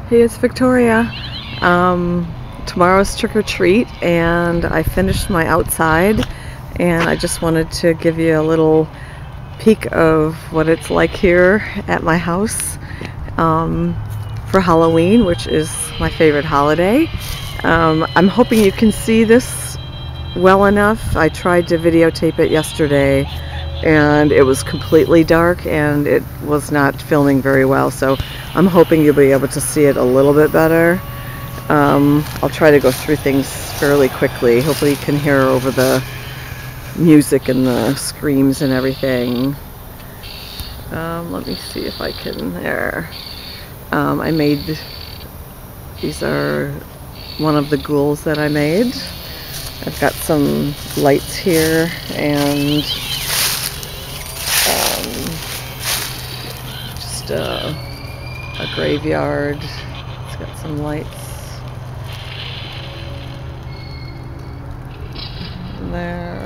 Hey, it's Victoria. Tomorrow's trick or treat, and I finished my outside, and I just wanted to give you a little peek of what it's like here at my house for Halloween, which is my favorite holiday. I'm hoping you can see this well enough. I tried to videotape it yesterday, and it was completely dark and it was not filming very well, so I'm hoping you'll be able to see it a little bit better. I'll try to go through things fairly quickly. Hopefully you can hear over the music and the screams and everything. Let me see if I can, there. I made, these are one of the ghouls that I made. I've got some lights here and just a graveyard. It's got some lights there.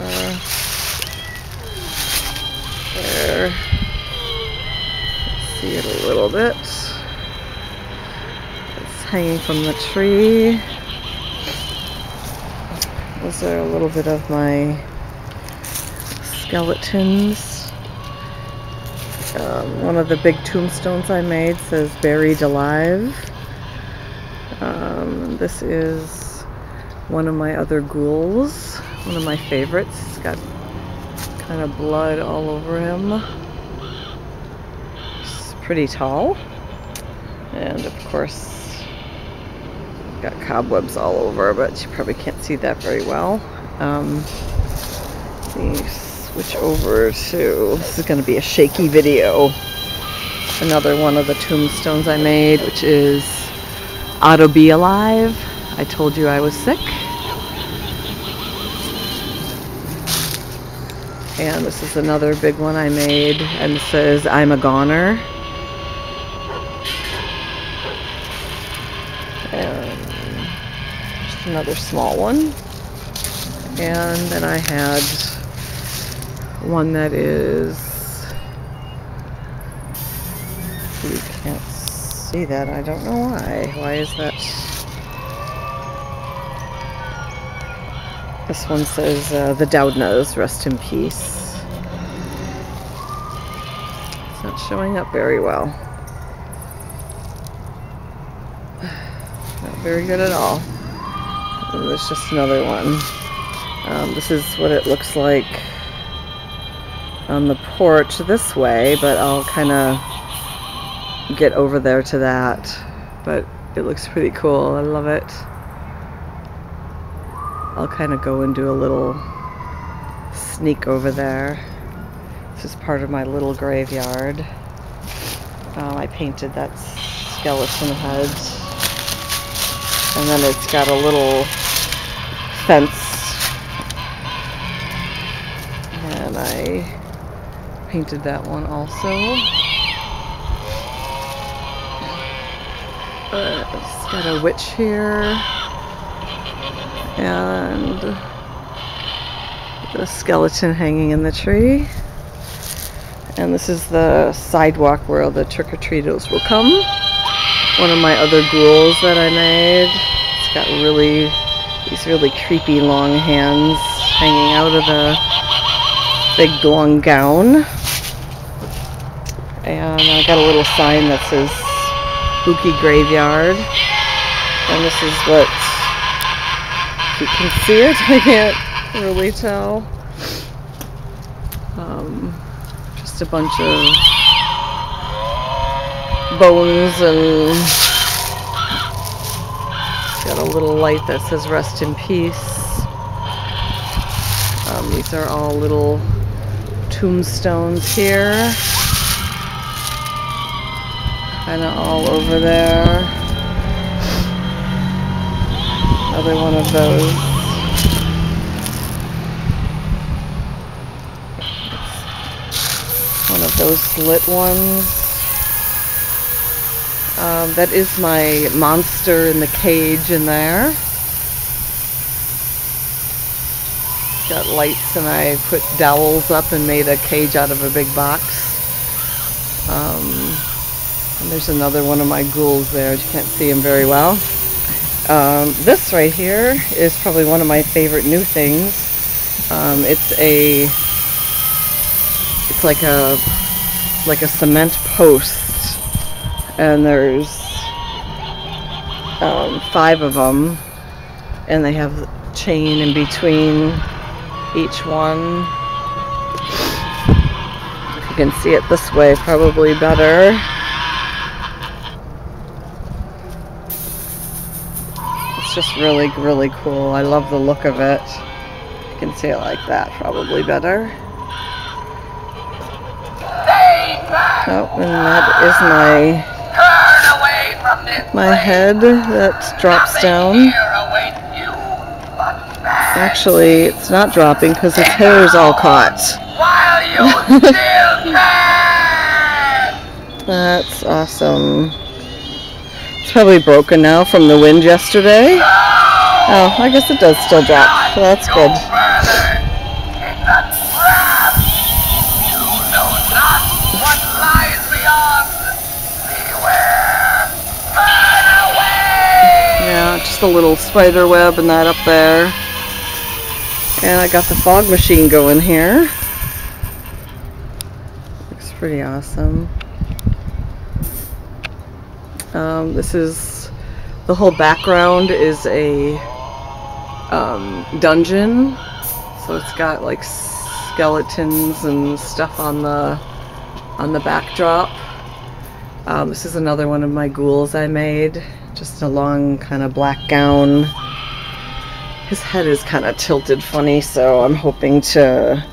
Let's see it a little bit. It's hanging from the tree. Those are a little bit of my skeletons. One of the big tombstones I made says buried alive. This is one of my other ghouls, one of my favorites. It's got kind of blood all over him. It's pretty tall, and of course got cobwebs all over, but you probably can't see that very well. Let me switch over to, this is going to be a shaky video. Another one of the tombstones I made, which is Ought to Be Alive. I told you I was sick. And this is another big one I made, and it says I'm a goner. And just another small one. And then I had one that is, you can't see that, I don't know why. Why is that? This one says the Doudnas, rest in peace. It's not showing up very well. Not very good at all. And there's just another one. This is what it looks like on the porch this way, but I'll kind of get over there to that. But it looks pretty cool. I love it. I'll kind of go and do a little sneak over there. This is part of my little graveyard. I painted that skeleton head, and then it's got a little fence, and I painted that one also. It's got a witch here, and the skeleton hanging in the tree. And this is the sidewalk where the trick-or-treaters will come. One of my other ghouls that I made. It's got these really creepy long hands hanging out of the big long gown. And I got a little sign that says Spooky Graveyard. And this is what, if you can see it, I can't really tell. Just a bunch of bones, and got a little light that says rest in peace. These are all little tombstones here, kind of all over there. Another one of those. One of those lit ones. That is my monster in the cage in there. Got lights, and I put dowels up and made a cage out of a big box. And there's another one of my ghouls there. You can't see him very well. This right here is probably one of my favorite new things. It's like a cement post, and there's 5 of them, and they have chain in between each one. If you can see it this way, probably better. It's just really, really cool. I love the look of it. You can see it like that, probably better. Oh, and that is my head that drops down. Actually, it's not dropping because his hair is all caught. That's awesome. It's probably broken now from the wind yesterday. Oh, I guess it does still drop. So that's good. Yeah, just a little spider web and that up there. And I got the fog machine going here. Looks pretty awesome. This is, the whole background is a dungeon. So it's got like skeletons and stuff on the backdrop. This is another one of my ghouls I made. Just a long kind of black gown. His head is kind of tilted funny, so I'm hoping to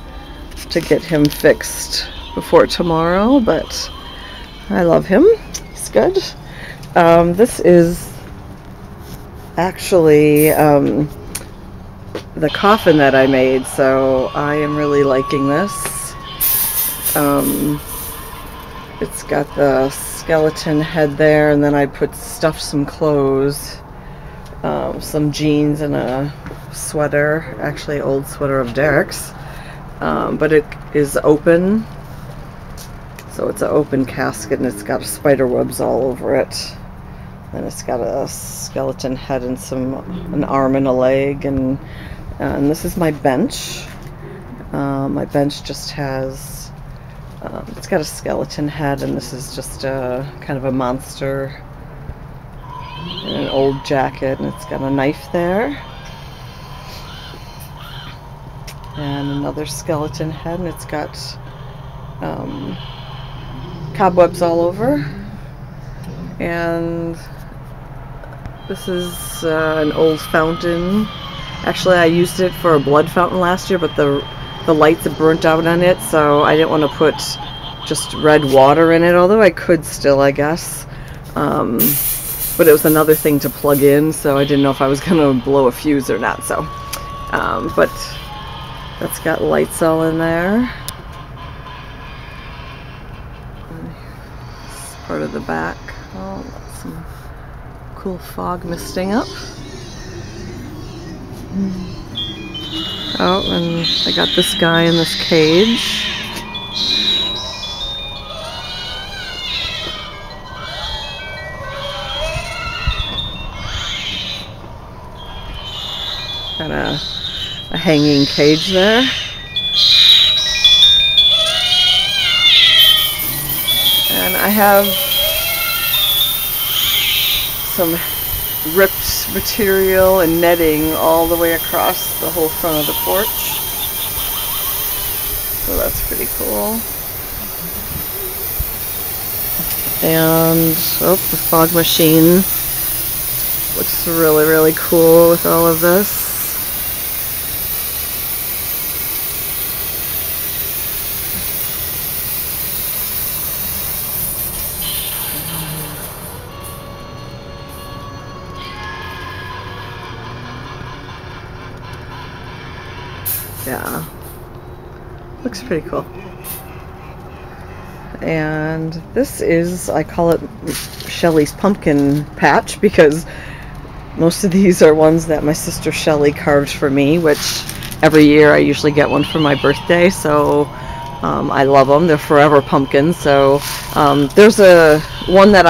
get him fixed before tomorrow, but I love him. He's good. This is actually the coffin that I made, so I am really liking this. It's got the skeleton head there, and then I stuffed some clothes, some jeans and a sweater, actually old sweater of Derek's, but it is open, so it's an open casket, and it's got spider webs all over it, and it's got a skeleton head and an arm and a leg, and this is my bench. My bench just has it's got a skeleton head, and this is just a kind of a monster in an old jacket, and it's got a knife there, and another skeleton head, and it's got cobwebs all over. And this is an old fountain. Actually, I used it for a blood fountain last year, but the lights had burnt out on it, so I didn't want to put just red water in it, although I could still, I guess. But it was another thing to plug in, so I didn't know if I was going to blow a fuse or not. So, but that's got lights all in there. This is part of the back. Oh, that's some cool fog misting up. Oh, and I got this guy in this cage. Got a hanging cage there. And I have some ripped material and netting all the way across the whole front of the porch. So that's pretty cool. And oh, the fog machine looks really, really cool with all of this. Yeah, looks pretty cool. And this is, I call it Shelly's pumpkin patch, because most of these are ones that my sister Shelly carved for me, which every year I usually get one for my birthday. So I love them. They're forever pumpkins. So there's a one that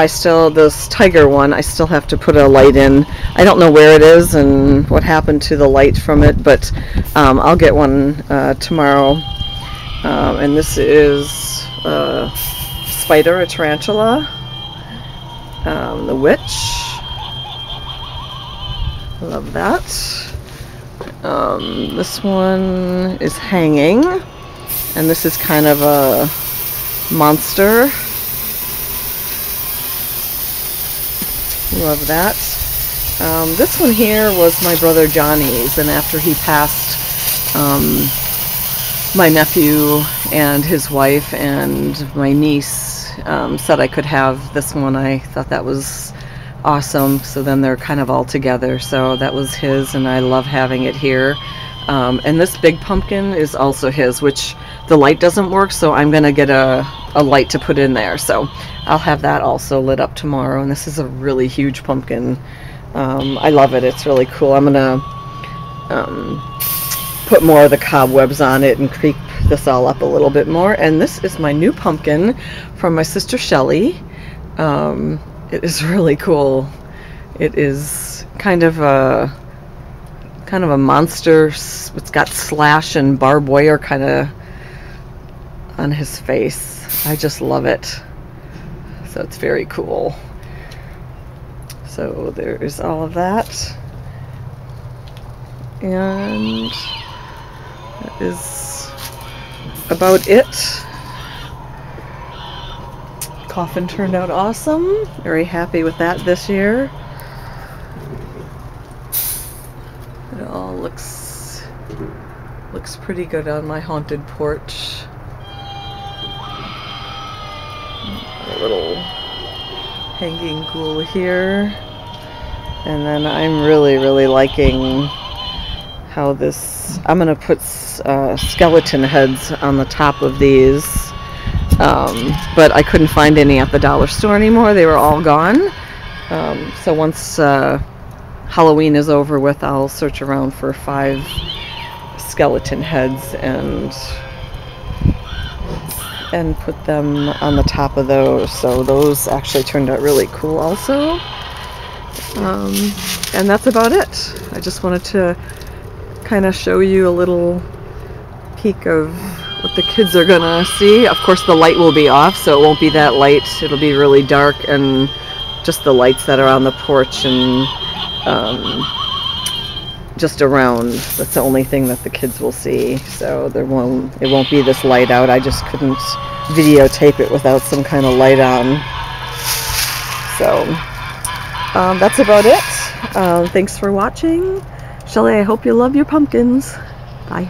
this tiger one, I still have to put a light in. I don't know where it is and what happened to the light from it, but I'll get one tomorrow. And this is spider, a tarantula, the witch. Love that. This one is hanging, and this is kind of a monster. Love that. This one here was my brother Johnny's, and after he passed, my nephew and his wife and my niece said I could have this one. I thought that was awesome, so then they're kind of all together. So that was his, and I love having it here. And this big pumpkin is also his, which the light doesn't work, so I'm gonna get a light to put in there. So I'll have that also lit up tomorrow. And this is a really huge pumpkin. I love it. It's really cool. I'm gonna put more of the cobwebs on it and creep this all up a little bit more. And this is my new pumpkin from my sister Shelly. It is really cool. It is kind of a monster. It's got slash and barbed wire kind of on his face. I just love it. So it's very cool. So there's all of that. And that is about it. Coffin turned out awesome. Very happy with that this year. It all looks pretty good on my haunted porch. A little hanging ghoul here. And then I'm really liking how this, I'm gonna put skeleton heads on the top of these, but I couldn't find any at the dollar store anymore. They were all gone. So once Halloween is over with, I'll search around for 5 skeleton heads and put them on the top of those. So those actually turned out really cool also. And that's about it. I just wanted to kind of show you a little peek of what the kids are gonna see. Of course the light will be off, so it won't be that light. It'll be really dark, and just the lights that are on the porch and just around. That's the only thing that the kids will see. So it won't be this light out. I just couldn't videotape it without some kind of light on. So that's about it. Thanks for watching. Shelley, I hope you love your pumpkins. Bye.